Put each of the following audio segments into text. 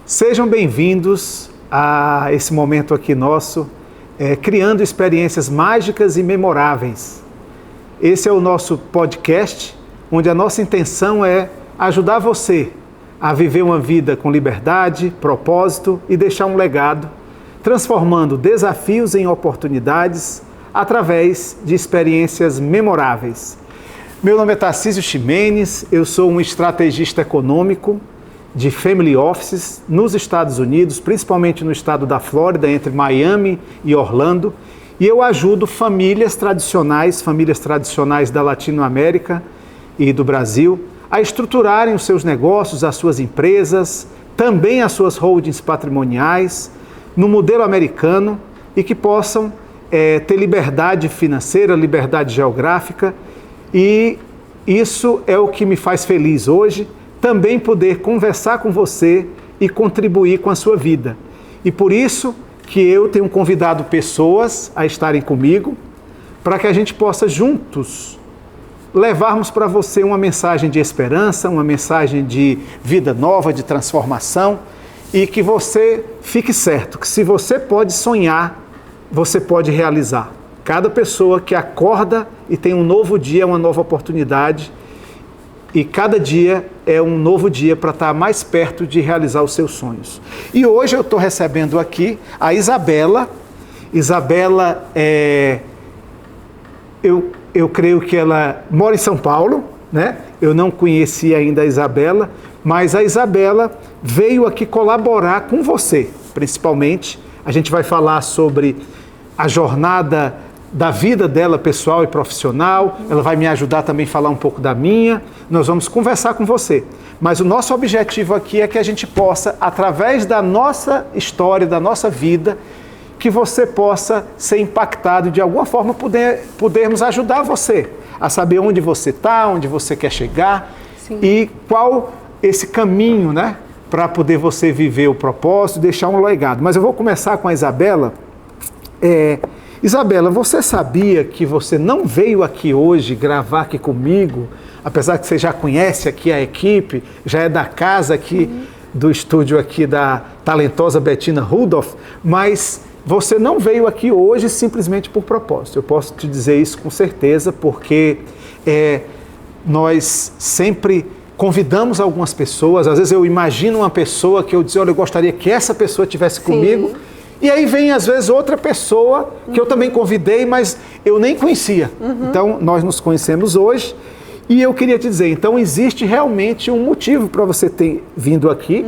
Sejam bem-vindos a esse momento aqui nosso, criando experiências mágicas e memoráveis. Esse é o nosso podcast, onde a nossa intenção é ajudar você a viver uma vida com liberdade, propósito e deixar um legado, transformando desafios em oportunidades através de experiências memoráveis. Meu nome é Tarcísio Ximenes, eu sou um estrategista econômico de family offices nos Estados Unidos, principalmente no estado da Flórida, entre Miami e Orlando, e eu ajudo famílias tradicionais da Latinoamérica e do Brasil, a estruturarem os seus negócios, as suas empresas, também as suas holdings patrimoniais, no modelo americano e que possam ter liberdade financeira, liberdade geográfica, e isso é o que me faz feliz hoje, também poder conversar com você e contribuir com a sua vida. E por isso que eu tenho convidado pessoas a estarem comigo, para que a gente possa juntos levarmos para você uma mensagem de esperança, uma mensagem de vida nova, de transformação, e que você fique certo que se você pode sonhar, você pode realizar. Cada pessoa que acorda e tem um novo dia, uma nova oportunidade, e cada dia é um novo dia para estar mais perto de realizar os seus sonhos. E hoje eu estou recebendo aqui a Isabela. Isabela, eu creio que ela mora em São Paulo, né? Eu não conhecia ainda a Isabela, mas a Isabela veio aqui colaborar com você, principalmente. A gente vai falar sobre a jornada da vida dela pessoal e profissional, ela vai me ajudar também a falar um pouco da minha, nós vamos conversar com você. Mas o nosso objetivo aqui é que a gente possa, através da nossa história, da nossa vida, que você possa ser impactado de alguma forma, podermos ajudar você a saber onde você está, onde você quer chegar. Sim. E qual esse caminho, né, para poder você viver o propósito, deixar um legado. Mas eu vou começar com a Isabela. Isabela, você sabia que você não veio aqui hoje gravar aqui comigo, apesar que você já conhece aqui a equipe, já é da casa aqui, do estúdio aqui da talentosa Bettina Rudolph, mas você não veio aqui hoje simplesmente por propósito. Eu posso te dizer isso com certeza, porque nós sempre convidamos algumas pessoas, às vezes eu imagino uma pessoa que eu digo, olha, eu gostaria que essa pessoa estivesse comigo. E aí vem, às vezes, outra pessoa que eu também convidei, mas eu nem conhecia. Então, nós nos conhecemos hoje e eu queria te dizer, então, existe realmente um motivo para você ter vindo aqui.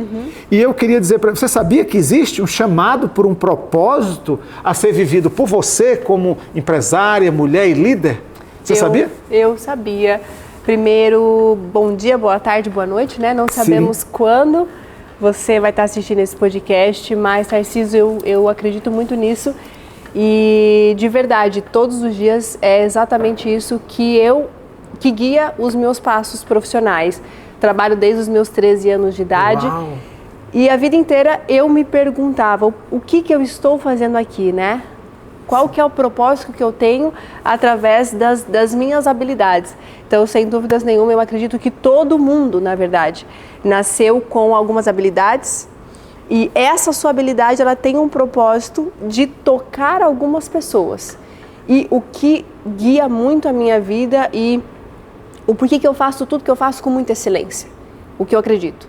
E eu queria dizer para você, sabia que existe um chamado por um propósito a ser vivido por você como empresária, mulher e líder? Você sabia? Eu sabia. Primeiro, bom dia, boa tarde, boa noite, né? Não sabemos quando você vai estar assistindo esse podcast, mas, Tarcísio, eu acredito muito nisso e, de verdade, todos os dias é exatamente isso que guia os meus passos profissionais. Trabalho desde os meus 13 anos de idade. Uau. E a vida inteira eu me perguntava o que eu estou fazendo aqui, né? Qual que é o propósito que eu tenho através das minhas habilidades. Então, sem dúvidas nenhuma, eu acredito que todo mundo, na verdade, nasceu com algumas habilidades e essa sua habilidade, ela tem um propósito de tocar algumas pessoas. E o que guia muito a minha vida e o porquê que eu faço tudo que eu faço com muita excelência. O que eu acredito.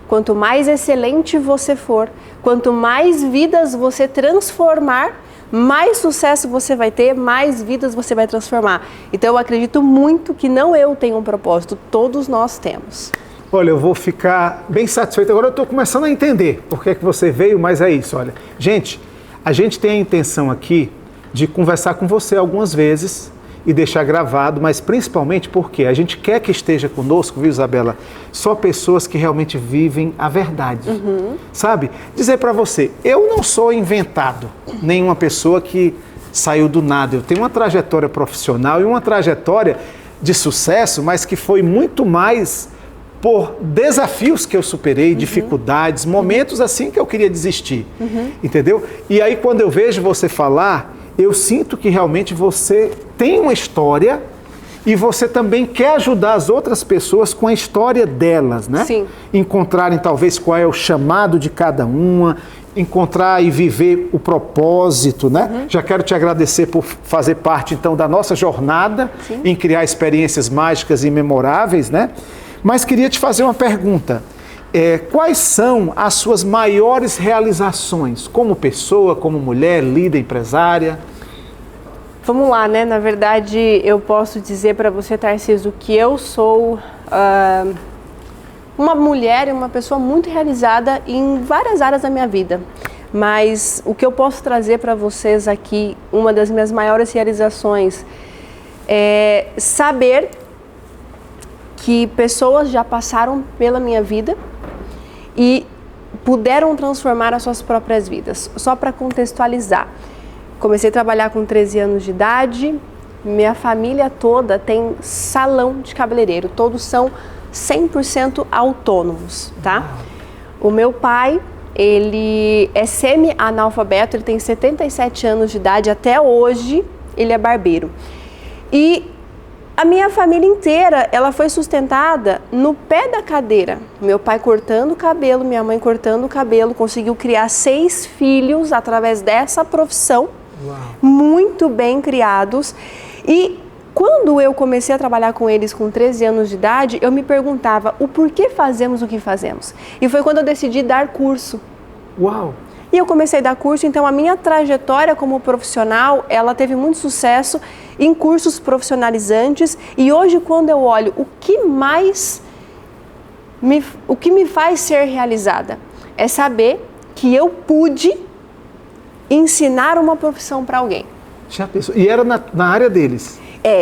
Quanto mais excelente você for, quanto mais vidas você transformar, mais sucesso você vai ter, mais vidas você vai transformar. Então eu acredito muito que não eu tenho um propósito, todos nós temos. Olha, eu vou ficar bem satisfeito. Agora eu estou começando a entender por que você veio, mas é isso, olha. Gente, a gente tem a intenção aqui de conversar com você algumas vezes e deixar gravado, mas principalmente porque a gente quer que esteja conosco, viu, Isabela? Só pessoas que realmente vivem a verdade, sabe? Dizer para você, eu não sou inventado, nenhuma pessoa que saiu do nada. Eu tenho uma trajetória profissional e uma trajetória de sucesso, mas que foi muito mais por desafios que eu superei, dificuldades, momentos assim que eu queria desistir, entendeu? E aí quando eu vejo você falar, eu sinto que realmente você tem uma história e você também quer ajudar as outras pessoas com a história delas, né? Sim. Encontrarem talvez qual é o chamado de cada uma, encontrar e viver o propósito, né? Já quero te agradecer por fazer parte, então, da nossa jornada em criar experiências mágicas e memoráveis, né? Mas queria te fazer uma pergunta. Quais são as suas maiores realizações como pessoa, como mulher, líder, empresária? Vamos lá, né? Na verdade, eu posso dizer para você, Tarcísio, que eu sou uma mulher e uma pessoa muito realizada em várias áreas da minha vida. Mas o que eu posso trazer para vocês aqui, uma das minhas maiores realizações, é saber que pessoas já passaram pela minha vida e puderam transformar as suas próprias vidas. Só para contextualizar, comecei a trabalhar com 13 anos de idade, minha família toda tem salão de cabeleireiro, todos são 100% autônomos, tá? O meu pai, ele é semi-analfabeto, ele tem 77 anos de idade, até hoje ele é barbeiro. E a minha família inteira, ela foi sustentada no pé da cadeira. Meu pai cortando o cabelo, minha mãe cortando o cabelo, conseguiu criar 6 filhos através dessa profissão. Uau. Muito bem criados. E quando eu comecei a trabalhar com eles com 13 anos de idade, eu me perguntava o porquê fazemos o que fazemos. E foi quando eu decidi dar curso. Uau! E eu comecei a dar curso, então a minha trajetória como profissional, ela teve muito sucesso em cursos profissionalizantes. E hoje, quando eu olho o que me faz ser realizada, é saber que eu pude ensinar uma profissão para alguém. Já pensou? E era na área deles?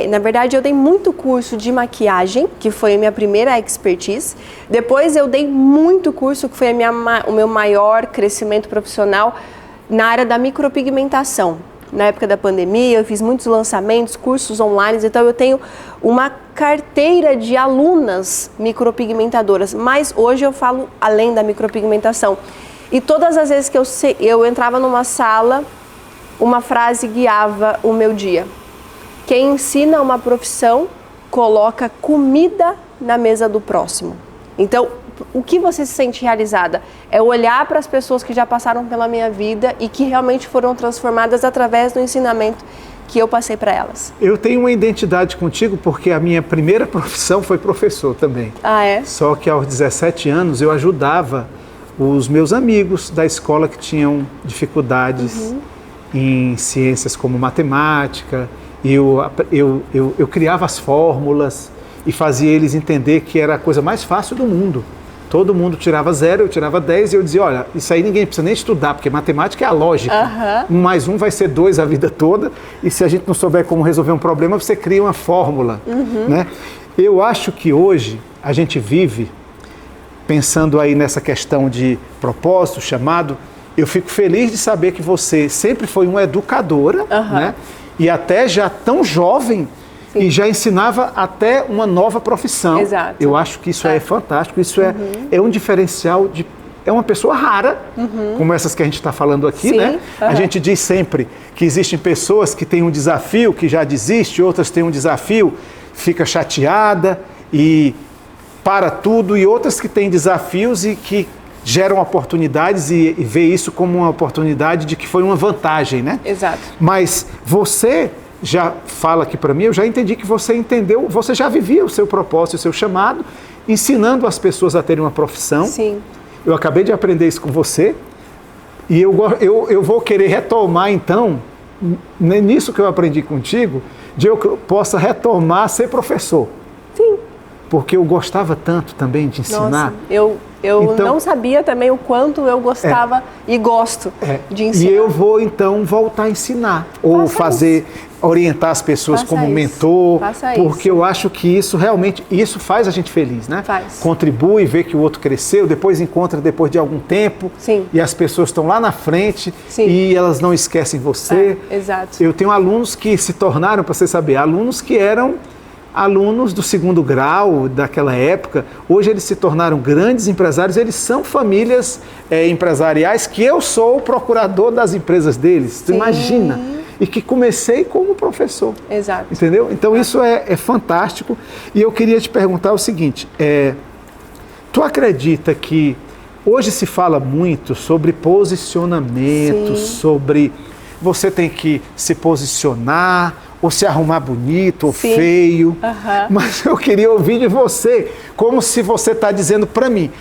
Na verdade, eu dei muito curso de maquiagem, que foi a minha primeira expertise. Depois eu dei muito curso, que foi o meu maior crescimento profissional, na área da micropigmentação. Na época da pandemia, eu fiz muitos lançamentos, cursos online, então eu tenho uma carteira de alunas micropigmentadoras. Mas hoje eu falo além da micropigmentação. E todas as vezes que eu entrava numa sala, uma frase guiava o meu dia. Quem ensina uma profissão, coloca comida na mesa do próximo. Então, o que você se sente realizada? É olhar para as pessoas que já passaram pela minha vida e que realmente foram transformadas através do ensinamento que eu passei para elas. Eu tenho uma identidade contigo porque a minha primeira profissão foi professor também. Ah, é? Só que aos 17 anos eu ajudava os meus amigos da escola que tinham dificuldades em ciências como matemática. Eu criava as fórmulas e fazia eles entender que era a coisa mais fácil do mundo. Todo mundo tirava 0, eu tirava 10 e eu dizia, olha, isso aí ninguém precisa nem estudar, porque matemática é a lógica. 1 mais 1 vai ser 2 a vida toda, e se a gente não souber como resolver um problema, você cria uma fórmula. Né? Eu acho que hoje a gente vive, pensando aí nessa questão de propósito, chamado, eu fico feliz de saber que você sempre foi uma educadora, né? E até já tão jovem, e já ensinava até uma nova profissão. Exato. Eu acho que isso é fantástico, isso é um diferencial, é uma pessoa rara, como essas que a gente está falando aqui, né? A gente diz sempre que existem pessoas que têm um desafio, que já desiste, outras têm um desafio, fica chateada e para tudo, e outras que têm desafios e que geram oportunidades e vê isso como uma oportunidade de que foi uma vantagem, né? Exato. Mas você já fala aqui para mim, eu já entendi que você entendeu, você já vivia o seu propósito, o seu chamado, ensinando as pessoas a terem uma profissão. Sim. Eu acabei de aprender isso com você e eu vou querer retomar então, nisso que eu aprendi contigo, de eu possa retomar ser professor. Sim. Porque eu gostava tanto também de ensinar. Nossa, eu não sabia também o quanto eu gostava e gosto de ensinar. E eu vou então voltar a ensinar, ou orientar as pessoas como mentor, porque eu acho que isso realmente, isso faz a gente feliz, né? Faz. Contribui, vê que o outro cresceu, depois encontra depois de algum tempo, e as pessoas estão lá na frente e elas não esquecem você. Exato. Eu tenho alunos que se tornaram, para você saber, alunos que eram alunos do 2º grau daquela época, hoje eles se tornaram grandes empresários, eles são famílias empresariais que eu sou o procurador das empresas deles. Tu imagina? e que comecei como professor. Exato. Entendeu? Então isso é fantástico. E eu queria te perguntar o seguinte, tu acredita que hoje se fala muito sobre posicionamento, sobre você tem que se posicionar, ou se arrumar bonito ou feio, mas eu queria ouvir de você, como se você está dizendo para mim,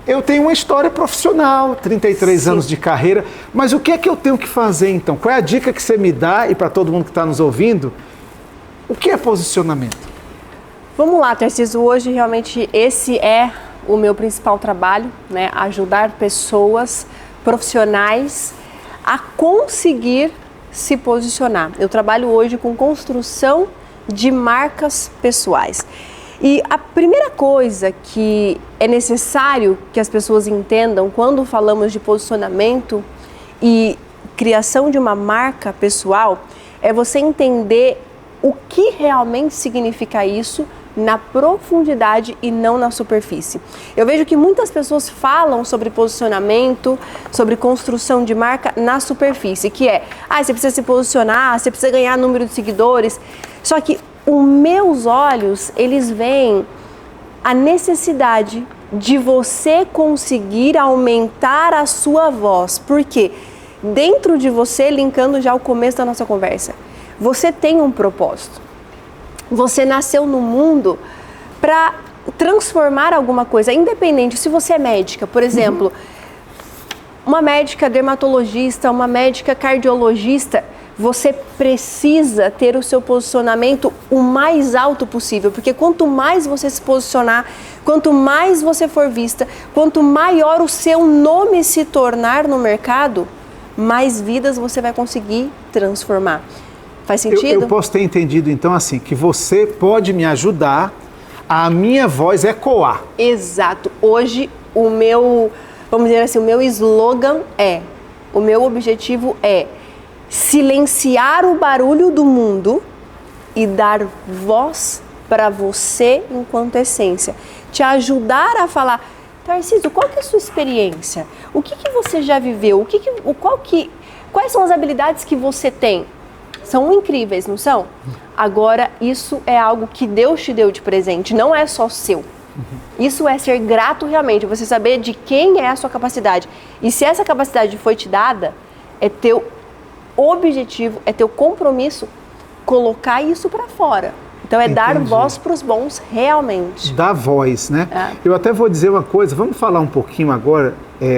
eu tenho uma história profissional, 33 anos de carreira, mas o que é que eu tenho que fazer então? Qual é a dica que você me dá, e para todo mundo que está nos ouvindo, o que é posicionamento? Vamos lá, Tarcísio, hoje realmente esse é o meu principal trabalho, né? Ajudar pessoas, profissionais a conseguir se posicionar. Eu trabalho hoje com construção de marcas pessoais. E a primeira coisa que é necessário que as pessoas entendam quando falamos de posicionamento e criação de uma marca pessoal é você entender o que realmente significa isso na profundidade e não na superfície. Eu vejo que muitas pessoas falam sobre posicionamento, sobre construção de marca na superfície, que é, você precisa se posicionar, você precisa ganhar número de seguidores. Só que os meus olhos, eles veem a necessidade de você conseguir aumentar a sua voz. Por quê? Dentro de você, linkando já o começo da nossa conversa, você tem um propósito. Você nasceu no mundo para transformar alguma coisa, independente. Se você é médica, por exemplo, uma médica dermatologista, uma médica cardiologista, você precisa ter o seu posicionamento o mais alto possível, porque quanto mais você se posicionar, quanto mais você for vista, quanto maior o seu nome se tornar no mercado, mais vidas você vai conseguir transformar. Faz sentido? Eu posso ter entendido, então, assim, que você pode me ajudar a minha voz ecoar. Exato. Hoje, vamos dizer assim, o meu slogan o meu objetivo é silenciar o barulho do mundo e dar voz para você enquanto essência. Te ajudar a falar, Tarcísio, qual que é a sua experiência? O que você já viveu? Quais são as habilidades que você tem? São incríveis, não são? Agora, isso é algo que Deus te deu de presente, não é só seu. Isso é ser grato realmente, você saber de quem é a sua capacidade. E se essa capacidade foi te dada, é teu objetivo, é teu compromisso colocar isso para fora. Então é dar voz para os bons realmente. Dar voz, né? Eu até vou dizer uma coisa, vamos falar um pouquinho agora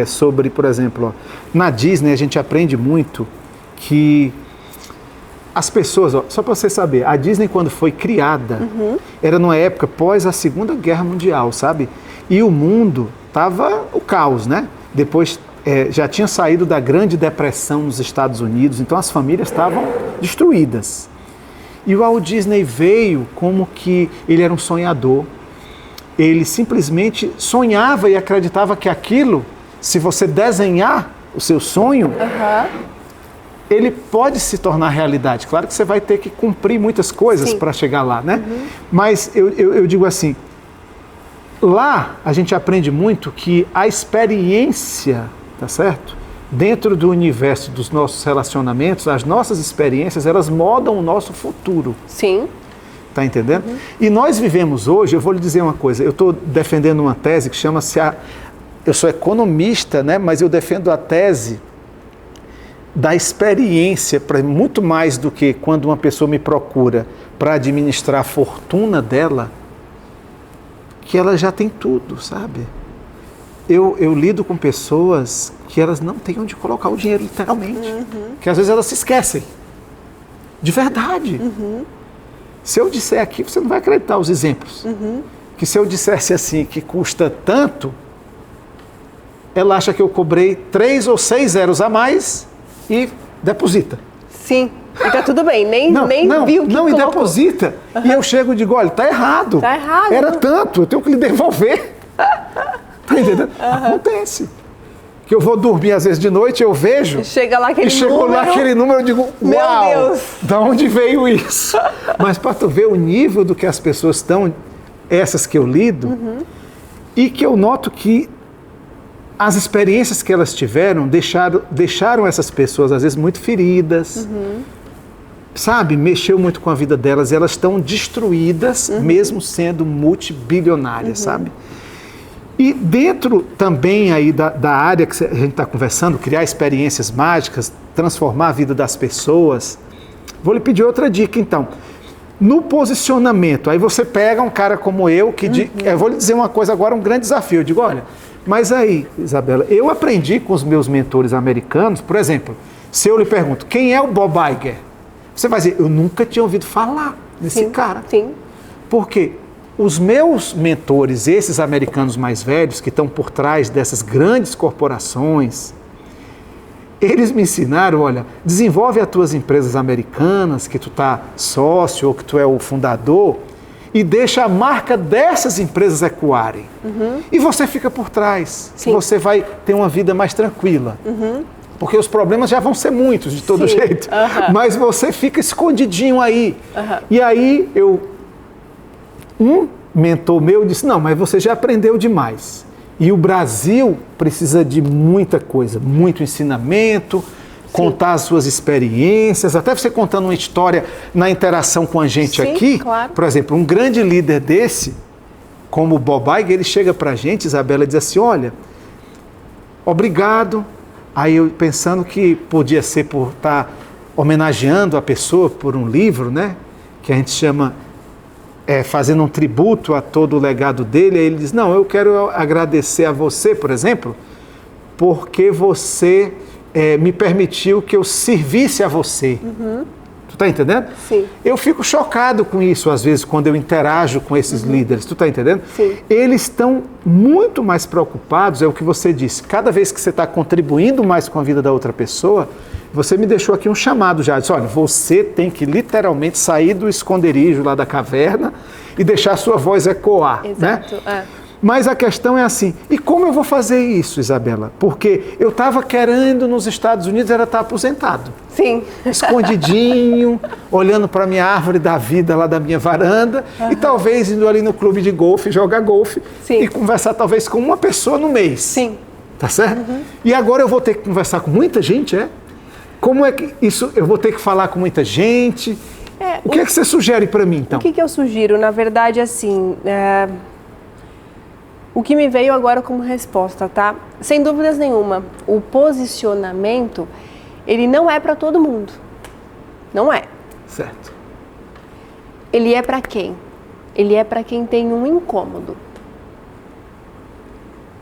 sobre, por exemplo, na Disney a gente aprende muito que as pessoas, só para você saber, a Disney quando foi criada, era numa época pós a Segunda Guerra Mundial, sabe? E o mundo tava o caos, né? Depois já tinha saído da Grande Depressão nos Estados Unidos, então as famílias estavam destruídas. E o Walt Disney veio como que ele era um sonhador. Ele simplesmente sonhava e acreditava que aquilo, se você desenhar o seu sonho, ele pode se tornar realidade. Claro que você vai ter que cumprir muitas coisas para chegar lá, né? Mas eu digo assim, lá a gente aprende muito que a experiência, tá certo? Dentro do universo dos nossos relacionamentos, as nossas experiências, elas moldam o nosso futuro. Sim. Tá entendendo? E nós vivemos hoje, eu vou lhe dizer uma coisa, eu estou defendendo uma tese que chama-se, eu sou economista, né? Mas eu defendo a tese da experiência, muito mais do que quando uma pessoa me procura para administrar a fortuna dela, que ela já tem tudo, sabe? Eu lido com pessoas que elas não têm onde colocar o dinheiro, literalmente. Que às vezes elas se esquecem. De verdade. Se eu disser aqui, você não vai acreditar os exemplos. Que se eu dissesse assim, que custa tanto, ela acha que eu cobrei 3 ou 6 zeros a mais e deposita. Sim, e tá tudo bem, nem viu que Não, e colocou. Deposita. E eu chego e digo, olha, tá errado. Tá errado. Era tanto, eu tenho que lhe devolver. Tá entendendo? Acontece. Que eu vou dormir às vezes de noite, eu vejo. Chega lá aquele número. E chegou lá aquele número, eu digo, meu uau, Deus. Da onde veio isso? Mas para tu ver o nível do que as pessoas estão, essas que eu lido, e que eu noto que as experiências que elas tiveram deixaram essas pessoas, às vezes, muito feridas, sabe? Mexeu muito com a vida delas e elas estão destruídas, mesmo sendo multibilionárias, sabe? E dentro também aí da área que a gente está conversando, criar experiências mágicas, transformar a vida das pessoas, vou lhe pedir outra dica, então. No posicionamento, aí você pega um cara como eu, eu vou lhe dizer uma coisa agora, um grande desafio. Eu digo, olha, mas aí, Isabela, eu aprendi com os meus mentores americanos, por exemplo, se eu lhe pergunto, quem é o Bob Iger? Você vai dizer, eu nunca tinha ouvido falar desse cara. Sim. Por quê? Os meus mentores, esses americanos mais velhos, que estão por trás dessas grandes corporações, eles me ensinaram, olha, desenvolve as tuas empresas americanas, que tu está sócio ou que tu é o fundador, e deixa a marca dessas empresas ecoarem. E você fica por trás. Sim. Você vai ter uma vida mais tranquila. Porque os problemas já vão ser muitos, de todo jeito. Mas você fica escondidinho aí. E aí, um mentor meu disse, não, mas você já aprendeu demais. E o Brasil precisa de muita coisa, muito ensinamento, contar as suas experiências, até você contando uma história na interação com a gente aqui. Claro. Por exemplo, um grande líder desse, como o Bob Iger, ele chega pra gente, Isabela, e diz assim, olha, obrigado. Aí eu pensando que podia ser por estar homenageando a pessoa por um livro, né? Que a gente chama... fazendo um tributo a todo o legado dele, aí ele diz, não, eu quero agradecer a você, por exemplo, porque você me permitiu que eu servisse a você. Tu está entendendo? Sim. Eu fico chocado com isso, às vezes, quando eu interajo com esses líderes. Tu está entendendo? Sim. Eles estão muito mais preocupados, é o que você disse, cada vez que você está contribuindo mais com a vida da outra pessoa, você me deixou aqui um chamado já, disse, olha, você tem que literalmente sair do esconderijo lá da caverna e deixar a sua voz ecoar. Exato, né? Mas a questão é assim, e como eu vou fazer isso, Isabela? Porque eu estava querendo nos Estados Unidos, era estar aposentado. Sim. Escondidinho, olhando para a minha árvore da vida lá da minha varanda e talvez indo ali no clube de golfe, jogar golfe e conversar talvez com uma pessoa no mês. Sim. Tá certo? E agora eu vou ter que conversar com muita gente, Como é que isso, eu vou ter que falar com muita gente? O que é que você sugere para mim, então? O que eu sugiro? Na verdade, assim, o que me veio agora como resposta, tá? Sem dúvidas nenhuma, o posicionamento, ele não é para todo mundo. Não é. Certo. Ele é para quem? Ele é para quem tem um incômodo.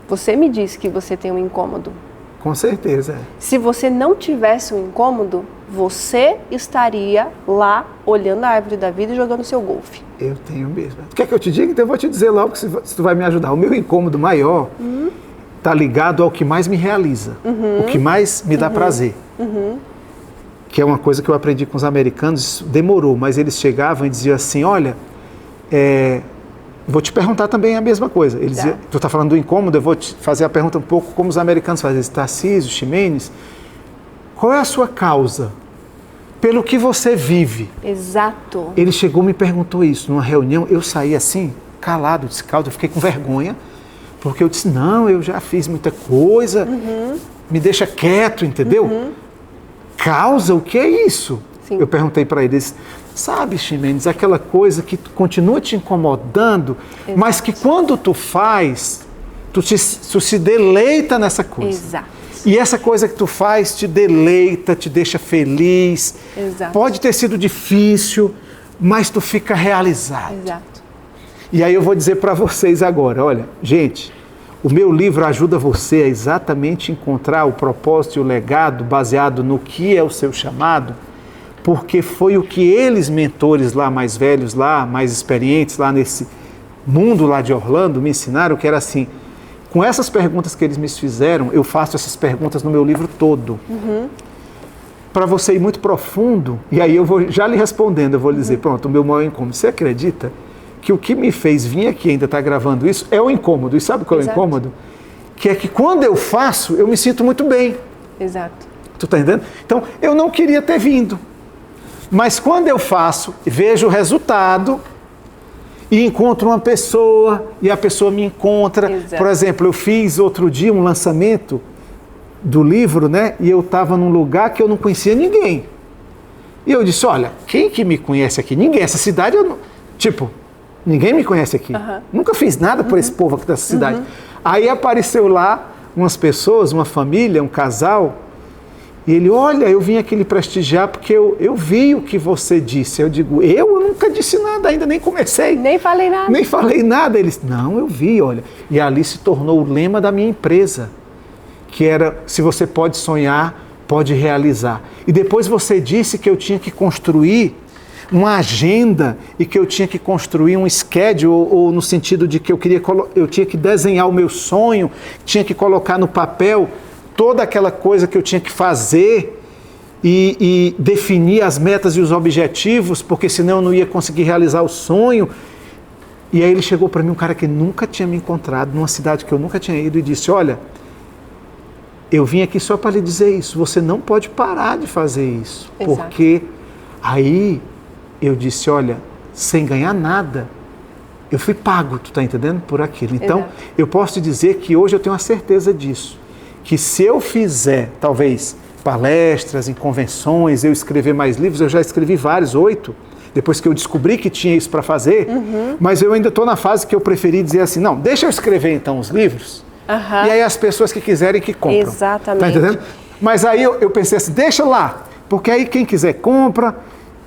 Você me disse que você tem um incômodo. Com certeza. Se você não tivesse um incômodo, você estaria lá olhando a árvore da vida e jogando seu golfe. Eu tenho mesmo. Quer que eu te diga? Então eu vou te dizer logo se tu vai me ajudar. O meu incômodo maior está ligado ao que mais me realiza, o que mais me dá prazer. Que é uma coisa que eu aprendi com os americanos, isso demorou, mas eles chegavam e diziam assim, olha, vou te perguntar também a mesma coisa. Ele dizia, tu está falando do incômodo, eu vou te fazer a pergunta um pouco como os americanos fazem. Tarcísio, Ximenes, qual é a sua causa? Pelo que você vive. Exato. Ele chegou e me perguntou isso numa reunião, eu saí assim, calado, descalço, eu fiquei com vergonha, porque eu disse, não, eu já fiz muita coisa, me deixa quieto, entendeu? Causa, o que é isso? Sim. Eu perguntei para eles, sabe, Ximenes, aquela coisa que continua te incomodando, mas que quando tu faz, tu se deleita nessa coisa. Exato. E essa coisa que tu faz te deleita, te deixa feliz. Exato. Pode ter sido difícil, mas tu fica realizado. Exato. E aí eu vou dizer para vocês agora, olha, gente, o meu livro ajuda você a exatamente encontrar o propósito e o legado baseado no que é o seu chamado, porque foi o que eles, mentores lá mais velhos, lá mais experientes, lá nesse mundo lá de Orlando, me ensinaram, que era assim, com essas perguntas que eles me fizeram, eu faço essas perguntas no meu livro todo. Para você ir muito profundo, e aí eu vou já lhe respondendo, eu vou lhe dizer, pronto, o meu maior incômodo. Você acredita que o que me fez vir aqui ainda estar gravando isso é o incômodo? E sabe qual é o incômodo? Que é que quando eu faço, eu me sinto muito bem. Exato. Tu tá entendendo? Então, eu não queria ter vindo. Mas quando eu faço, vejo o resultado, e encontro uma pessoa e a pessoa me encontra. Exato. Por exemplo, eu fiz outro dia um lançamento do livro, né? E eu estava num lugar que eu não conhecia ninguém. E eu disse, olha, quem que me conhece aqui? Ninguém. Essa cidade, ninguém me conhece aqui. Nunca fiz nada por esse povo aqui dessa cidade. Aí apareceu lá umas pessoas, uma família, um casal, e ele, olha, eu vim aqui lhe prestigiar porque eu vi o que você disse. Eu digo, eu nunca disse nada ainda, nem comecei. Nem falei nada. Nem falei nada. Eles, não, eu vi, olha. E ali se tornou o lema da minha empresa, que era, se você pode sonhar, pode realizar. E depois você disse que eu tinha que construir uma agenda e que eu tinha que construir um schedule, ou no sentido de que eu tinha que desenhar o meu sonho, tinha que colocar no papel toda aquela coisa que eu tinha que fazer e definir as metas e os objetivos, porque senão eu não ia conseguir realizar o sonho. E aí ele chegou para mim, um cara que nunca tinha me encontrado, numa cidade que eu nunca tinha ido, e disse, olha, eu vim aqui só para lhe dizer isso, você não pode parar de fazer isso. Exato. Porque aí eu disse, olha, sem ganhar nada, eu fui pago, tu está entendendo, por aquilo. Então, exato, eu posso te dizer que hoje eu tenho a certeza disso, que se eu fizer, talvez, palestras em convenções, eu escrever mais livros, eu já escrevi vários, 8, depois que eu descobri que tinha isso para fazer, mas eu ainda estou na fase que eu preferi dizer assim, não, deixa eu escrever então os livros, e aí as pessoas que quiserem que compram. Exatamente. Tá entendendo? Mas aí eu pensei assim, deixa lá, porque aí quem quiser compra,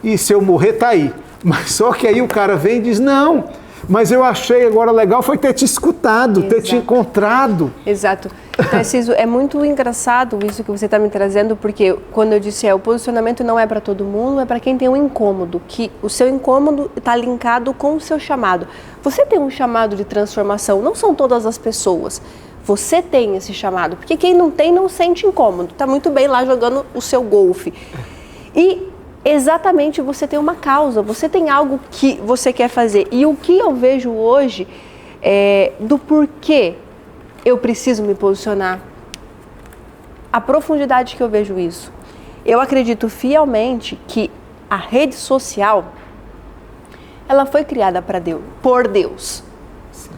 e se eu morrer tá aí. Mas só que aí o cara vem e diz, não, mas eu achei agora legal foi ter te escutado, exato, ter te encontrado. Exato. Narciso, é muito engraçado isso que você está me trazendo, porque quando eu disse o posicionamento não é para todo mundo, é para quem tem um incômodo, que o seu incômodo está linkado com o seu chamado. Você tem um chamado de transformação, não são todas as pessoas. Você tem esse chamado, porque quem não tem não sente incômodo, está muito bem lá jogando o seu golfe. E exatamente, você tem uma causa, você tem algo que você quer fazer. E o que eu vejo hoje é do porquê eu preciso me posicionar. A profundidade que eu vejo isso. Eu acredito fielmente que a rede social, ela foi criada por Deus. Sim.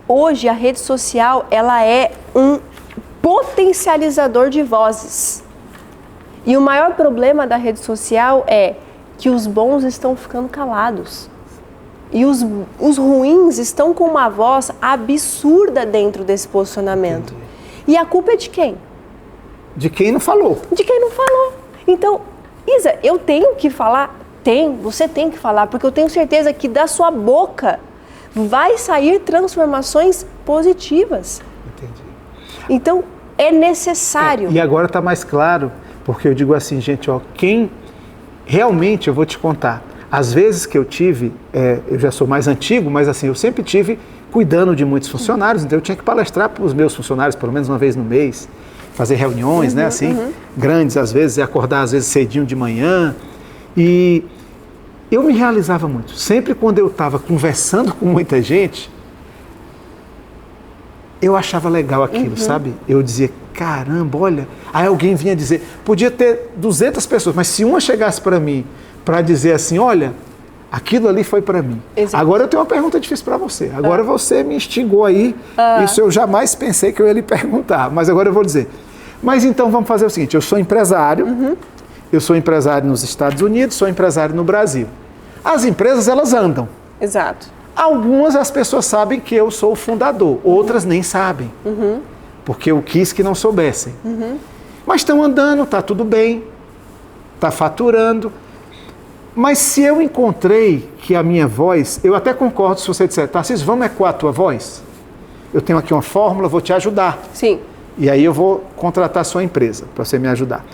Hoje a rede social, ela é um potencializador de vozes. E o maior problema da rede social é que os bons estão ficando calados. E os ruins estão com uma voz absurda dentro desse posicionamento. Entendi. E a culpa é de quem? De quem não falou. De quem não falou. Então, Isa, eu tenho que falar? Você tem que falar, porque eu tenho certeza que da sua boca vai sair transformações positivas. Entendi. Então, é necessário. E agora está mais claro, porque eu digo assim, gente, ó, quem realmente, eu vou te contar, às vezes que eu tive, eu já sou mais antigo, mas assim, eu sempre tive cuidando de muitos funcionários, então eu tinha que palestrar para os meus funcionários pelo menos uma vez no mês, fazer reuniões, né, assim, grandes às vezes, e acordar às vezes cedinho de manhã, e eu me realizava muito. Sempre quando eu estava conversando com muita gente, eu achava legal aquilo, sabe? Eu dizia, caramba, olha, aí alguém vinha dizer, podia ter 200 pessoas, mas se uma chegasse para mim, para dizer assim, olha, aquilo ali foi para mim. Exato. Agora eu tenho uma pergunta difícil para você. Agora você me instigou aí, isso eu jamais pensei que eu ia lhe perguntar, mas agora eu vou dizer. Mas então vamos fazer o seguinte, eu sou empresário, eu sou empresário nos Estados Unidos, sou empresário no Brasil. As empresas, elas andam. Exato. Algumas as pessoas sabem que eu sou o fundador, outras nem sabem, porque eu quis que não soubessem. Mas estão andando, está tudo bem, está faturando. Mas se eu encontrei que a minha voz, eu até concordo se você disser, Tarcísio, vamos ecoar a tua voz? Eu tenho aqui uma fórmula, vou te ajudar. Sim. E aí eu vou contratar a sua empresa para você me ajudar.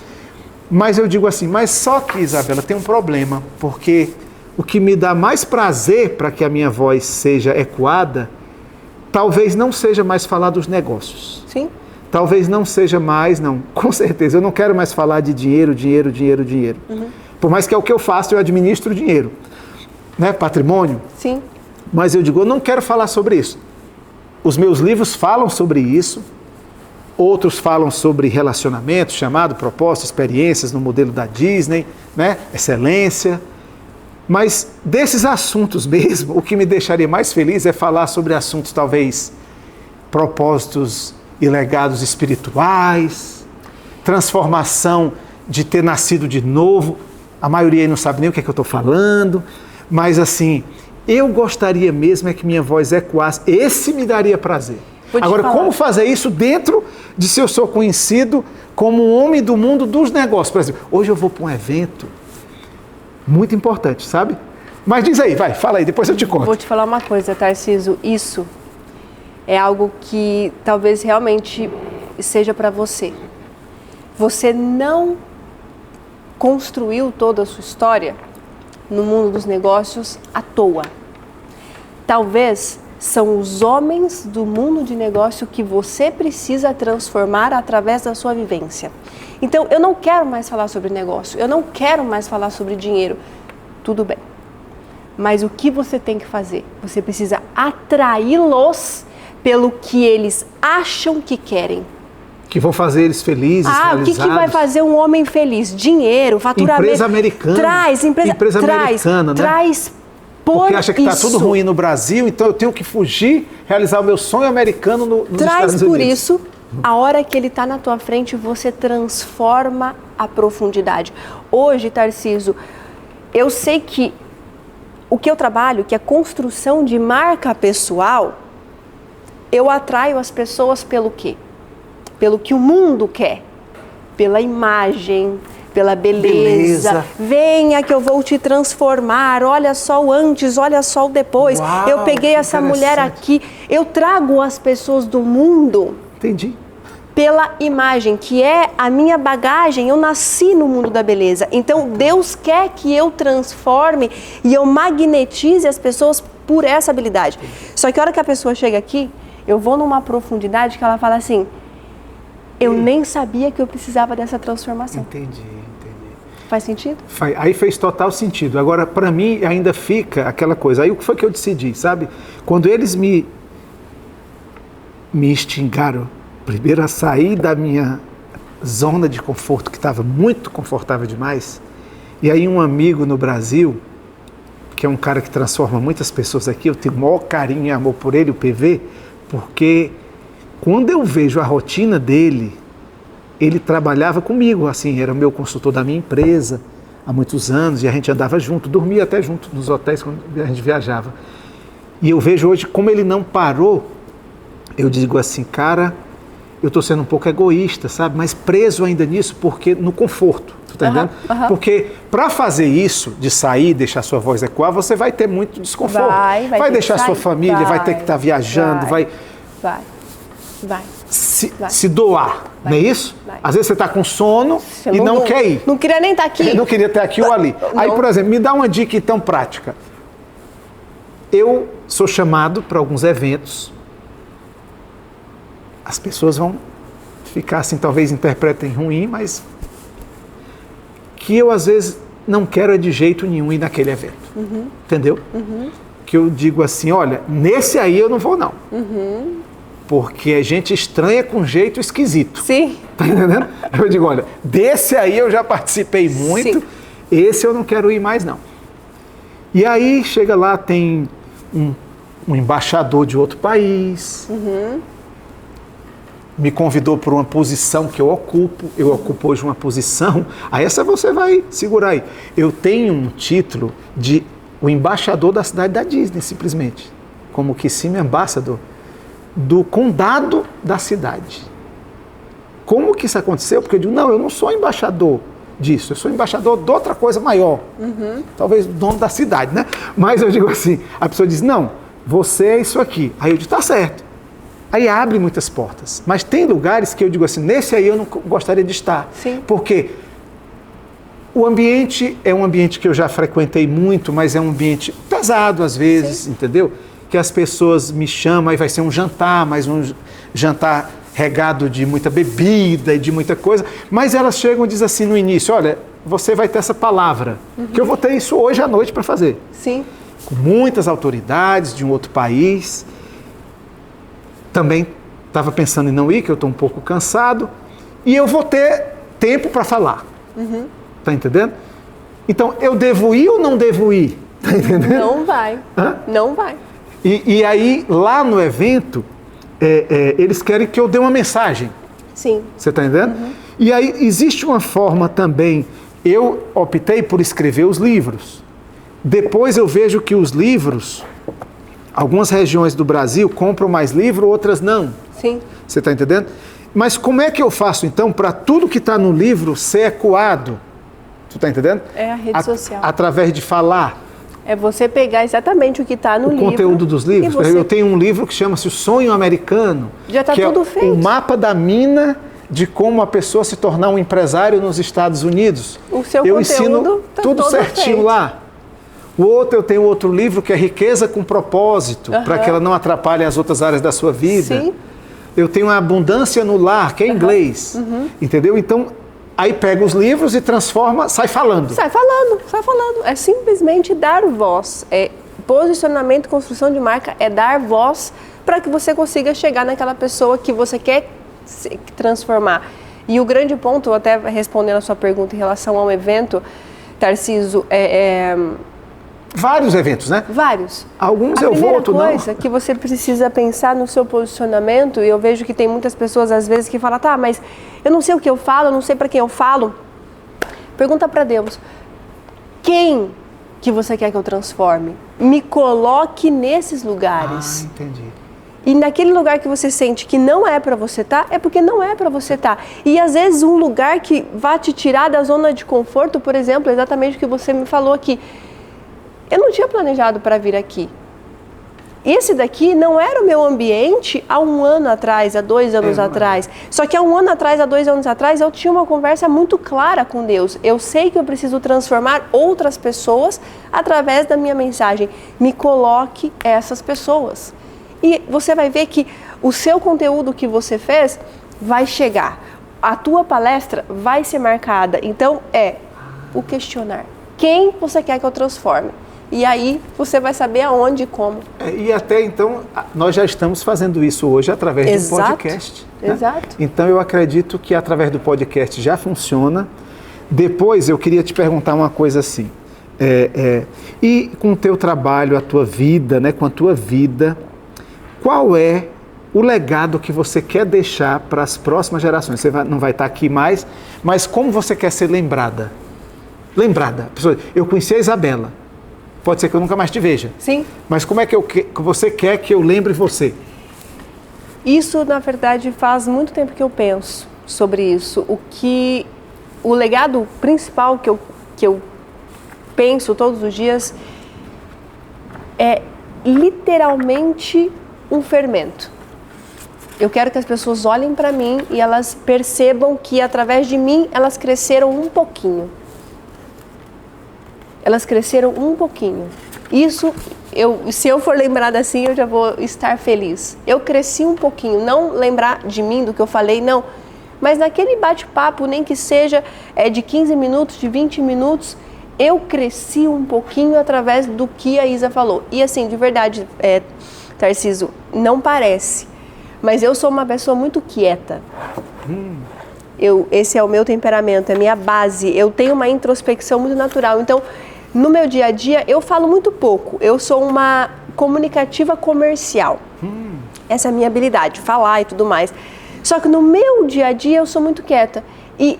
Mas eu digo assim, mas só que, Isabela, tem um problema, porque o que me dá mais prazer para que a minha voz seja ecoada, talvez não seja mais falar dos negócios. Sim. Talvez não seja mais, não, com certeza, eu não quero mais falar de dinheiro. Por mais que é o que eu faço, eu administro dinheiro, né? Patrimônio. Sim. Mas eu digo, eu não quero falar sobre isso. Os meus livros falam sobre isso, outros falam sobre relacionamento, chamado, propósito, experiências no modelo da Disney, né? Excelência. Mas desses assuntos mesmo, o que me deixaria mais feliz é falar sobre assuntos talvez propósitos e legados espirituais, transformação de ter nascido de novo. A maioria aí não sabe nem o que é que eu estou falando, mas assim, eu gostaria mesmo é que minha voz ecoasse. Esse me daria prazer. Agora, como fazer isso dentro de se eu sou conhecido como um homem do mundo dos negócios? Por exemplo, hoje eu vou para um evento muito importante, sabe? Mas diz aí, vai, fala aí, depois eu te conto. Vou te falar uma coisa, Tarcísio, isso é algo que talvez realmente seja para você. Você não construiu toda a sua história no mundo dos negócios à toa. Talvez são os homens do mundo de negócio que você precisa transformar através da sua vivência. Então, eu não quero mais falar sobre negócio, eu não quero mais falar sobre dinheiro. Tudo bem. Mas o que você tem que fazer? Você precisa atraí-los pelo que eles acham que querem. Que vão fazer eles felizes, realizados. O que vai fazer um homem feliz? Dinheiro, faturamento. Empresa americana. Empresa americana, né? Traz porque acha que está tudo ruim no Brasil, então eu tenho que fugir, realizar o meu sonho americano nos Estados Unidos. Traz por isso, a hora que ele está na tua frente, você transforma a profundidade. Hoje, Tarcísio, eu sei que o que eu trabalho, que é construção de marca pessoal, eu atraio as pessoas pelo quê? Pelo que o mundo quer, pela imagem, pela beleza. Venha que eu vou te transformar, olha só o antes, olha só o depois. Uau, eu peguei essa mulher aqui, eu trago as pessoas do mundo. Entendi. Pela imagem, que é a minha bagagem, eu nasci no mundo da beleza. Então Deus quer que eu transforme e eu magnetize as pessoas por essa habilidade. Só que a hora que a pessoa chega aqui, eu vou numa profundidade que ela fala assim, eu nem sabia que eu precisava dessa transformação. Entendi. Faz sentido? Aí fez total sentido. Agora, para mim, ainda fica aquela coisa. Aí o que foi que eu decidi, sabe? Quando eles me instigaram, primeiro a sair da minha zona de conforto, que estava muito confortável demais, e aí um amigo no Brasil, que é um cara que transforma muitas pessoas aqui, eu tenho o maior carinho e amor por ele, o PV, porque quando eu vejo a rotina dele, ele trabalhava comigo, assim, era o meu consultor da minha empresa há muitos anos, e a gente andava junto, dormia até junto nos hotéis quando a gente viajava. E eu vejo hoje como ele não parou, eu digo assim, cara, eu estou sendo um pouco egoísta, sabe? Mas preso ainda nisso, porque no conforto, tu tá entendendo? Porque para fazer isso, de sair, deixar sua voz ecoar, você vai ter muito desconforto. Vai deixar sua família, vai ter que estar viajando, vai se doar, não é isso? Às vezes você está com sono e não quer ir. Não queria nem estar aqui. Não queria estar aqui ou ali. Aí, por exemplo, me dá uma dica então prática. Eu sou chamado para alguns eventos. As pessoas vão ficar assim, talvez interpretem ruim, mas que eu às vezes não quero de jeito nenhum ir naquele evento. Entendeu? Que eu digo assim, olha, nesse aí eu não vou não. Porque é gente estranha com jeito esquisito. Sim. Tá entendendo? Eu digo, olha, desse aí eu já participei muito, sim, esse eu não quero ir mais não. E aí chega lá, tem um embaixador de outro país, me convidou para uma posição que eu ocupo hoje uma posição, aí essa você vai segurar aí. Eu tenho um título de o embaixador da cidade da Disney, simplesmente, como Kissimmee Ambassador, do condado da cidade. Como que isso aconteceu? Porque eu digo, não, eu não sou embaixador disso, eu sou embaixador de outra coisa maior, talvez dono da cidade, né? Mas eu digo assim, a pessoa diz, não, você é isso aqui. Aí eu digo, tá certo. Aí abre muitas portas. Mas tem lugares que eu digo assim, nesse aí eu não gostaria de estar. Sim. Porque o ambiente é um ambiente que eu já frequentei muito, mas é um ambiente pesado às vezes, sim, entendeu? Que as pessoas me chamam, aí vai ser um jantar, mas um jantar regado de muita bebida e de muita coisa, mas elas chegam e dizem assim no início, olha, você vai ter essa palavra, que eu vou ter isso hoje à noite para fazer. Sim. Com muitas autoridades de um outro país. Também estava pensando em não ir, que eu estou um pouco cansado, e eu vou ter tempo para falar. Tá entendendo? Então, eu devo ir ou não devo ir? Tá entendendo? Não vai. Hã? Não vai. E aí, lá no evento, eles querem que eu dê uma mensagem. Sim. Você está entendendo? E aí, existe uma forma também. Eu optei por escrever os livros. Depois eu vejo que os livros, algumas regiões do Brasil compram mais livro, outras não. Sim. Você está entendendo? Mas como é que eu faço, então, para tudo que está no livro ser ecoado? Você está entendendo? É a rede social. Através de falar. É você pegar exatamente o que está no livro. O conteúdo dos livros. E você... Eu tenho um livro que chama-se O Sonho Americano. Já está tudo feito. O mapa da mina de como a pessoa se tornar um empresário nos Estados Unidos. O seu eu conteúdo ensino tá tudo todo certinho feito. lá. Eu tenho outro livro que é Riqueza com Propósito, para que ela não atrapalhe as outras áreas da sua vida. Sim. Eu tenho a Abundância no Lar, que é em inglês. Entendeu? Então, aí pega os livros e transforma, sai falando. Sai falando, sai falando. É simplesmente dar voz. Posicionamento, construção de marca é dar voz para que você consiga chegar naquela pessoa que você quer se transformar. E o grande ponto, até respondendo a sua pergunta em relação ao evento, Tarcísio, Vários eventos, né? vários. Alguns eu vou, outros não. A primeira coisa que você precisa pensar no seu posicionamento, e eu vejo que tem muitas pessoas às vezes que falam, tá, mas eu não sei o que eu falo, eu não sei para quem eu falo. Pergunta para Deus, quem que você quer que eu transforme? Me coloque nesses lugares. Entendi. E naquele lugar que você sente que não é para você estar, é porque não é para você estar. E às vezes um lugar que vai te tirar da zona de conforto, por exemplo, exatamente o que você me falou aqui. Eu não tinha planejado para vir aqui. Esse daqui não era o meu ambiente há 1 ano atrás, há 2 anos atrás. Só que há 1 ano atrás, há 2 anos atrás, eu tinha uma conversa muito clara com Deus. Eu sei que eu preciso transformar outras pessoas através da minha mensagem. Me coloque essas pessoas. E você vai ver que o seu conteúdo que você fez vai chegar. A tua palestra vai ser marcada. Então, o questionar. Quem você quer que eu transforme? E aí você vai saber aonde e como. E até então, nós já estamos fazendo isso hoje através de um podcast. Né? Exato. Então eu acredito que através do podcast já funciona. Depois eu queria te perguntar uma coisa assim. E com o teu trabalho, a tua vida, né, com a tua vida, qual é o legado que você quer deixar para as próximas gerações? Você não vai estar aqui mais, mas como você quer ser lembrada? Lembrada. Eu conheci a Isabela. Pode ser que eu nunca mais te veja. Sim. Mas como é que você quer que eu lembre você? Isso, na verdade, faz muito tempo que eu penso sobre isso. O legado principal que eu penso todos os dias é literalmente um fermento. Eu quero que as pessoas olhem para mim e elas percebam que através de mim elas cresceram um pouquinho. Elas cresceram um pouquinho. Isso, se eu for lembrada assim, eu já vou estar feliz. Eu cresci um pouquinho, não lembrar de mim, do que eu falei, não. Mas naquele bate-papo, nem que seja de 15 minutos, de 20 minutos, eu cresci um pouquinho através do que a Isa falou. E assim, de verdade, Tarcísio, não parece, mas eu sou uma pessoa muito quieta. Esse é o meu temperamento, é a minha base. Eu tenho uma introspecção muito natural. Então, no meu dia a dia, eu falo muito pouco. Eu sou uma comunicativa comercial. Essa é a minha habilidade, falar e tudo mais. Só que no meu dia a dia, eu sou muito quieta. E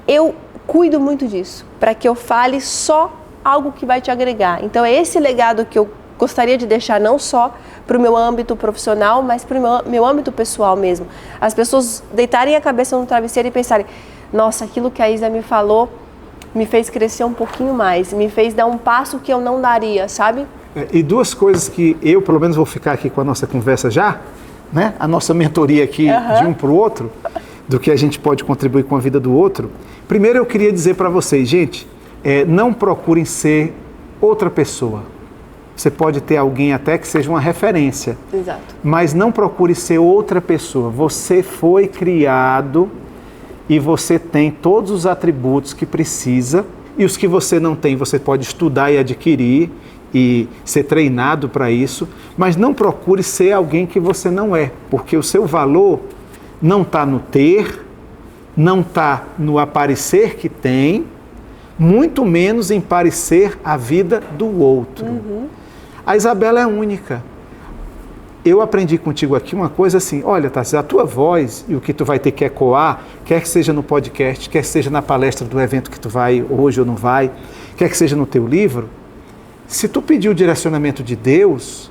eu cuido muito disso, para que eu fale só algo que vai te agregar. Então, é esse legado que eu gostaria de deixar não só para o meu âmbito profissional, mas para o meu âmbito pessoal mesmo. As pessoas deitarem a cabeça no travesseiro e pensarem, nossa, aquilo que a Isa me falou me fez crescer um pouquinho mais, me fez dar um passo que eu não daria, sabe? E 2 coisas que eu, pelo menos, vou ficar aqui com a nossa conversa já, né? A nossa mentoria aqui de um para o outro, do que a gente pode contribuir com a vida do outro. Primeiro, eu queria dizer para vocês, gente, não procurem ser outra pessoa. Você pode ter alguém até que seja uma referência. Exato. Mas não procure ser outra pessoa. Você foi criado e você tem todos os atributos que precisa. E os que você não tem, você pode estudar e adquirir e ser treinado para isso. Mas não procure ser alguém que você não é. Porque o seu valor não está no ter, não está no aparecer que tem, muito menos em parecer a vida do outro. A Isabela é única. Eu aprendi contigo aqui uma coisa assim, olha, Tarcísio, a tua voz e o que tu vai ter que ecoar, quer que seja no podcast, quer que seja na palestra do evento que tu vai hoje ou não vai, quer que seja no teu livro, se tu pedir o direcionamento de Deus,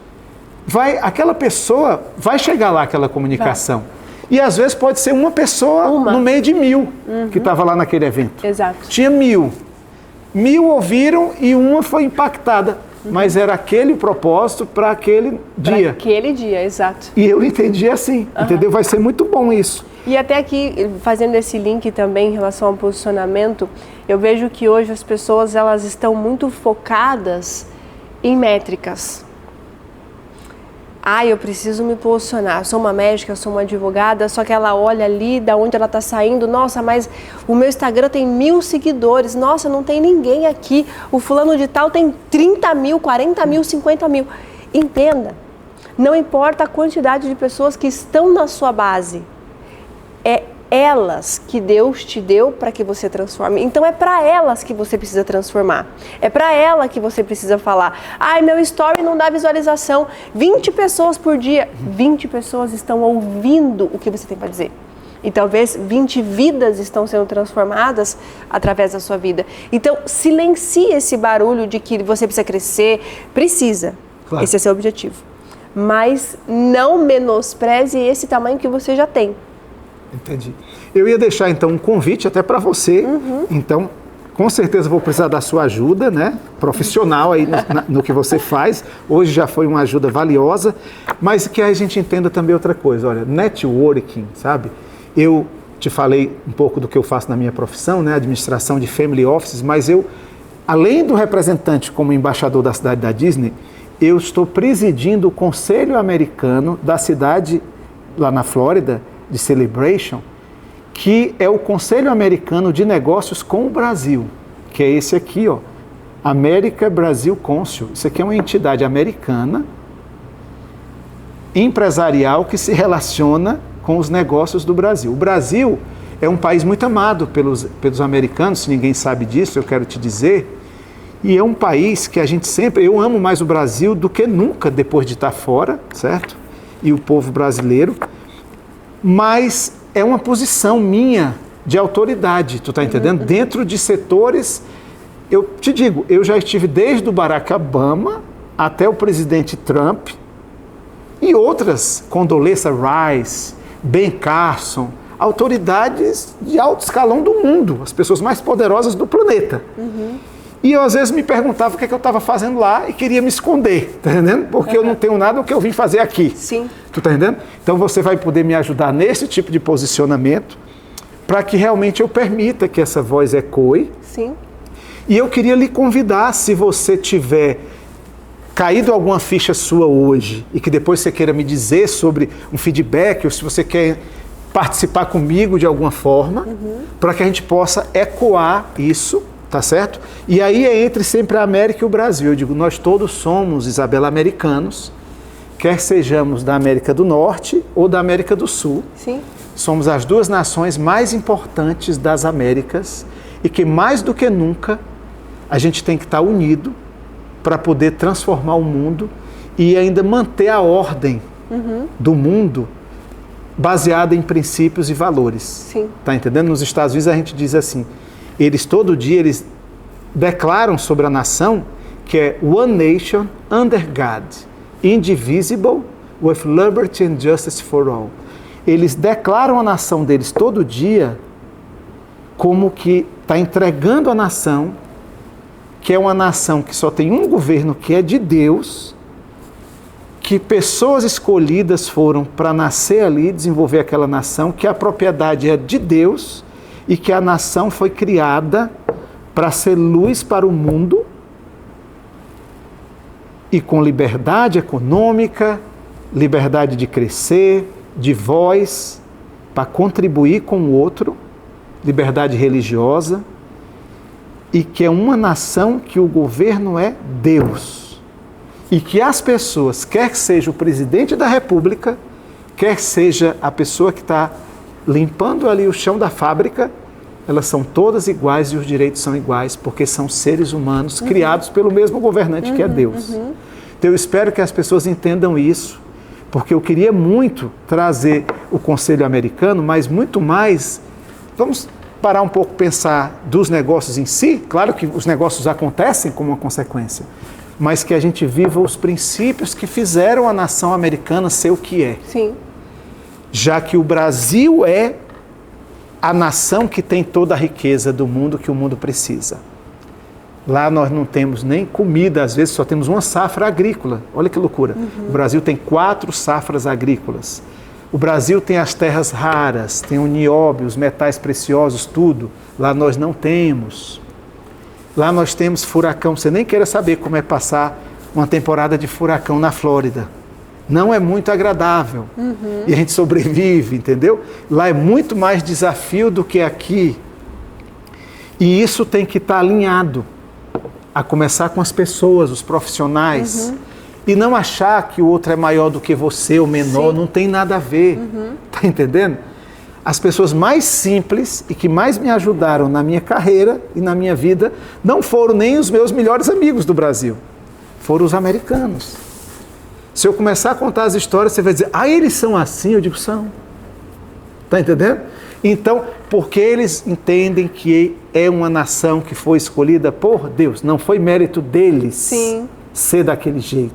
aquela pessoa vai chegar lá, aquela comunicação. E às vezes pode ser uma pessoa no meio de 1000 que estava lá naquele evento. Exato. Tinha 1000. 1000 ouviram e uma foi impactada. Mas era aquele o propósito para aquele dia. Para aquele dia, exato. E eu entendi assim, entendeu? Vai ser muito bom isso. E até aqui, fazendo esse link também em relação ao posicionamento, eu vejo que hoje as pessoas elas estão muito focadas em métricas. Eu preciso me posicionar, sou uma médica, sou uma advogada, só que ela olha ali da onde ela está saindo, nossa, mas o meu Instagram tem 1000 seguidores, nossa, não tem ninguém aqui, o fulano de tal tem 30 mil, 40 mil, 50 mil. Entenda, não importa a quantidade de pessoas que estão na sua base, é elas que Deus te deu para que você transforme. Então é para elas que você precisa transformar. É para ela que você precisa falar. Meu story não dá visualização. 20 pessoas por dia. 20 pessoas estão ouvindo o que você tem para dizer. E talvez 20 vidas estão sendo transformadas através da sua vida. Então silencie esse barulho de que você precisa crescer. Precisa. Claro. Esse é seu objetivo. Mas não menospreze esse tamanho que você já tem. Entendi. Eu ia deixar então um convite até para você, então com certeza vou precisar da sua ajuda, né, profissional aí no que você faz, hoje já foi uma ajuda valiosa, mas que a gente entenda também outra coisa, olha, networking, sabe, eu te falei um pouco do que eu faço na minha profissão, né, administração de family offices, mas eu, além do representante como embaixador da cidade da Disney, eu estou presidindo o Conselho Americano da cidade lá na Flórida, de Celebration, que é o Conselho Americano de Negócios com o Brasil, que é esse aqui, ó, América Brasil Council. Isso aqui é uma entidade americana, empresarial, que se relaciona com os negócios do Brasil. O Brasil é um país muito amado pelos americanos, se ninguém sabe disso, eu quero te dizer, e é um país que a gente sempre, eu amo mais o Brasil do que nunca depois de estar fora, certo? E o povo brasileiro, mas é uma posição minha de autoridade, tu tá entendendo? Dentro de setores, eu te digo, eu já estive desde o Barack Obama até o presidente Trump e outras, Condoleezza Rice, Ben Carson, autoridades de alto escalão do mundo, as pessoas mais poderosas do planeta. E eu às vezes me perguntava o que eu estava fazendo lá e queria me esconder, tá entendendo? Porque eu não tenho nada do que eu vim fazer aqui. Sim. Tu tá entendendo? Então você vai poder me ajudar nesse tipo de posicionamento para que realmente eu permita que essa voz ecoe. Sim. E eu queria lhe convidar, se você tiver caído alguma ficha sua hoje e que depois você queira me dizer sobre um feedback ou se você quer participar comigo de alguma forma, para que a gente possa ecoar isso. Tá certo? E aí é entre sempre a América e o Brasil. Eu digo, nós todos somos, Isabela, americanos, quer sejamos da América do Norte ou da América do Sul. Sim. Somos as duas nações mais importantes das Américas e que mais do que nunca a gente tem que estar unido para poder transformar o mundo e ainda manter a ordem do mundo baseada em princípios e valores. Sim. Tá entendendo? Nos Estados Unidos a gente diz assim, todo dia eles declaram sobre a nação que é One Nation under God, indivisible, with liberty and justice for all. Eles declaram a nação deles todo dia como que está entregando a nação, que é uma nação que só tem um governo que é de Deus, que pessoas escolhidas foram para nascer ali e desenvolver aquela nação, que a propriedade é de Deus, e que a nação foi criada para ser luz para o mundo e com liberdade econômica, liberdade de crescer, de voz, para contribuir com o outro, liberdade religiosa, e que é uma nação que o governo é Deus. E que as pessoas, quer que seja o presidente da República, quer seja a pessoa que está limpando ali o chão da fábrica, elas são todas iguais e os direitos são iguais, porque são seres humanos criados pelo mesmo governante que é Deus. Então eu espero que as pessoas entendam isso, porque eu queria muito trazer o Conselho Americano, mas muito mais, vamos parar um pouco pensar dos negócios em si, claro que os negócios acontecem como uma consequência, mas que a gente viva os princípios que fizeram a nação americana ser o que é. Sim. Já que o Brasil é a nação que tem toda a riqueza do mundo que o mundo precisa. Lá nós não temos nem comida, às vezes só temos uma safra agrícola. Olha que loucura. O Brasil tem 4 safras agrícolas. O Brasil tem as terras raras, tem o nióbio, os metais preciosos, tudo. Lá nós não temos. Lá nós temos furacão. Você nem queira saber como é passar uma temporada de furacão na Flórida. Não é muito agradável. E a gente sobrevive, entendeu? Lá é muito mais desafio do que aqui. E isso tem que estar alinhado. A começar com as pessoas, os profissionais. E não achar que o outro é maior do que você ou menor. Sim. Não tem nada a ver. Tá entendendo? As pessoas mais simples e que mais me ajudaram na minha carreira e na minha vida não foram nem os meus melhores amigos do Brasil. Foram os americanos. Se eu começar a contar as histórias, você vai dizer, eles são assim? Eu digo, são. Está entendendo? Então, porque eles entendem que é uma nação que foi escolhida por Deus, não foi mérito deles. Sim. Ser daquele jeito.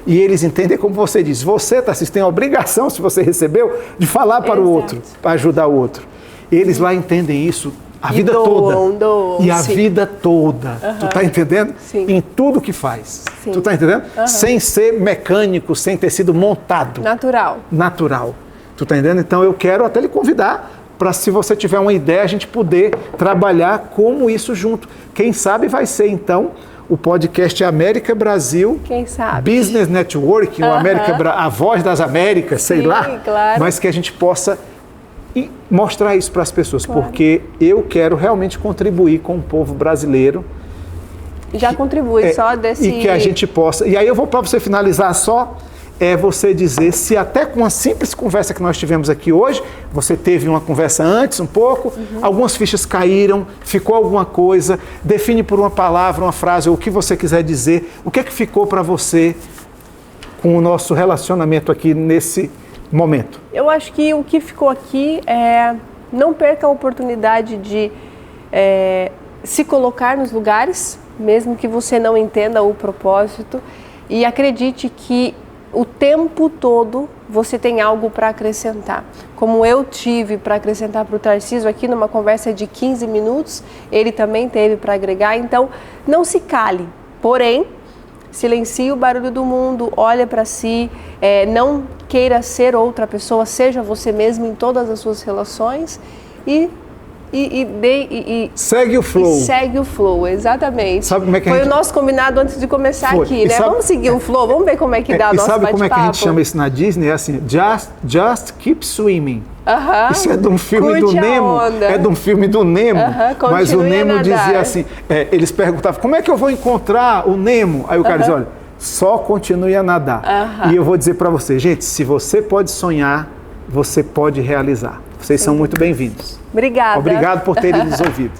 E eles entendem, como você diz, você, Tarcísio, tem a obrigação, se você recebeu, de falar para o outro, para ajudar o outro. Eles lá entendem isso a vida toda. E a vida toda. Tu tá entendendo? Sim. Em tudo que faz. Sim. Tu tá entendendo? Sem ser mecânico, sem ter sido montado. Natural. Tu tá entendendo? Então eu quero até lhe convidar para, se você tiver uma ideia, a gente poder trabalhar como isso junto. Quem sabe vai ser, então, o podcast América Brasil, quem sabe? Business Network, o a Voz das Américas, sei lá, claro. Mas que a gente possa mostrar isso para as pessoas, claro. Porque eu quero realmente contribuir com o povo brasileiro. Já contribui, só desse... E que a gente possa... E aí eu vou, para você finalizar só, você dizer se até com uma simples conversa que nós tivemos aqui hoje, você teve uma conversa antes um pouco, algumas fichas caíram, ficou alguma coisa, define por uma palavra, uma frase, ou o que você quiser dizer, o que é que ficou para você com o nosso relacionamento aqui nesse momento? Eu acho que o que ficou aqui é não perca a oportunidade de se colocar nos lugares, mesmo que você não entenda o propósito, e acredite que o tempo todo você tem algo para acrescentar. Como eu tive para acrescentar para o Tarcísio aqui numa conversa de 15 minutos, ele também teve para agregar. Então, não se cale, porém, silencie o barulho do mundo, olha para si, não queira ser outra pessoa, seja você mesmo em todas as suas relações e segue o flow. Segue o flow, exatamente. Sabe como é que Foi o nosso combinado antes de começar aqui, né? Vamos seguir o flow, vamos ver como é que dá o nosso bate-papo. E sabe como é que a gente chama isso na Disney? É assim, just keep swimming. Isso é de um filme do Nemo. É de um filme do Nemo. Mas o Nemo dizia assim, eles perguntavam, como é que eu vou encontrar o Nemo? Aí o cara dizia, olha, só continue a nadar. E eu vou dizer para você, gente, se você pode sonhar, você pode realizar. Vocês são muito bem-vindos. Obrigada. Obrigado por terem nos ouvido.